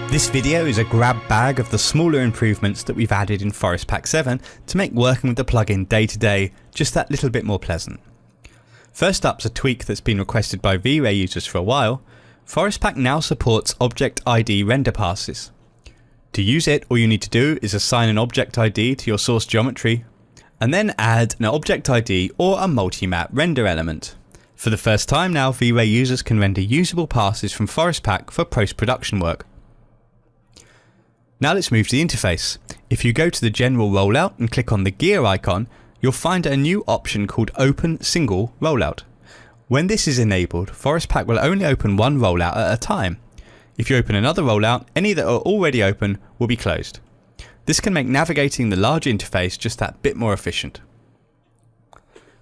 This video is a grab bag of the smaller improvements that we've added in Forest Pack 7 to make working with the plugin day to day just that little bit more pleasant. First up's a tweak that's been requested by V-Ray users for a while. Forest Pack now supports Object ID render passes. To use it, all you need to do is assign an Object ID to your source geometry and then add an Object ID or a multi-map render element. For the first time now, V-Ray users can render usable passes from Forest Pack for post-production work. Now let's move to the interface. If you go to the general rollout and click on the gear icon, you'll find a new option called Open Single Rollout. When this is enabled, Forest Pack will only open one rollout at a time. If you open another rollout, any that are already open will be closed. This can make navigating the large interface just that bit more efficient.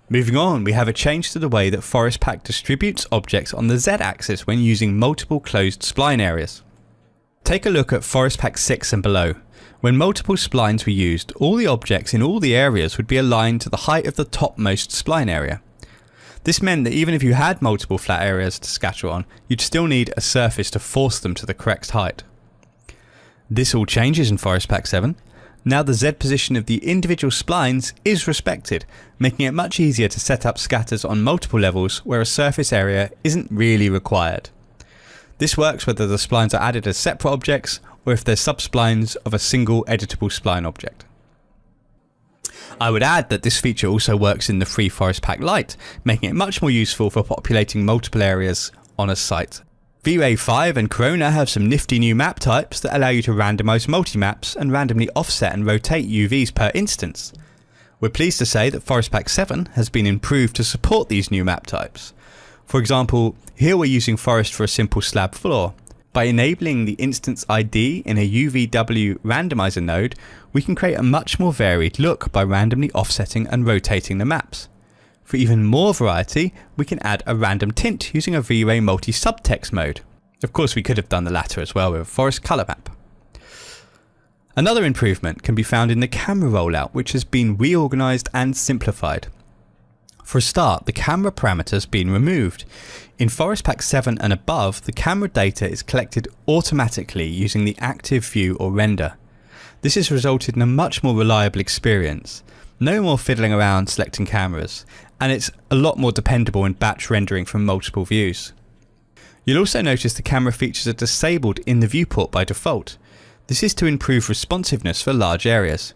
Moving on, we have a change to the way that Forest Pack distributes objects on the Z-axis when using multiple closed spline areas. Take a look at Forest Pack 6 and below. When multiple splines were used, all the objects in all the areas would be aligned to the height of the topmost spline area. This meant that even if you had multiple flat areas to scatter on, you'd still need a surface to force them to the correct height. This all changes in Forest Pack 7. Now the Z position of the individual splines is respected, making it much easier to set up scatters on multiple levels where a surface area isn't really required. This works whether the splines are added as separate objects or if they're subsplines of a single editable spline object. I would add that this feature also works in the free Forest Pack Lite, making it much more useful for populating multiple areas on a site. V-Ray 5 and Corona have some nifty new map types that allow you to randomize multi-maps and randomly offset and rotate UVs per instance. We're pleased to say that Forest Pack 7 has been improved to support these new map types. For example, here we're using forest for a simple slab floor. By enabling the instance ID in a UVW randomizer node, we can create a much more varied look by randomly offsetting and rotating the maps. For even more variety, we can add a random tint using a V-Ray multi-subtext mode. Of course, we could have done the latter as well with a forest color map. Another improvement can be found in the camera rollout, which has been reorganized and simplified. For a start, the camera parameter has been removed. In Forest Pack 7 and above, the camera data is collected automatically using the active view or render. This has resulted in a much more reliable experience. No more fiddling around selecting cameras, and it's a lot more dependable in batch rendering from multiple views. You'll also notice the camera features are disabled in the viewport by default. This is to improve responsiveness for large areas.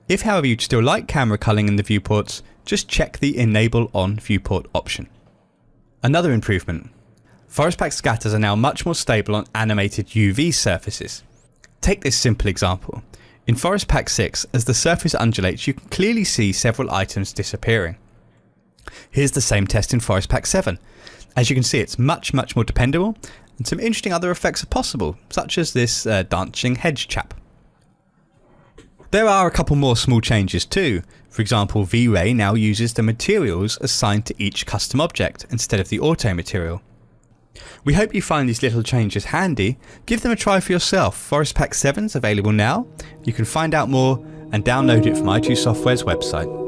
If however you'd still like camera culling in the viewports, just check the Enable on Viewport option. Another improvement. Forest Pack scatters are now much more stable on animated UV surfaces. Take this simple example. In Forest Pack 6, as the surface undulates, you can clearly see several items disappearing. Here's the same test in Forest Pack 7. As you can see, it's much more dependable, and some interesting other effects are possible, such as this dancing hedge chap. There are a couple more small changes too. For example, V-Ray now uses the materials assigned to each custom object instead of the auto material. We hope you find these little changes handy. Give them a try for yourself. Forest Pack 7 is available now. You can find out more and download it from i2software's website.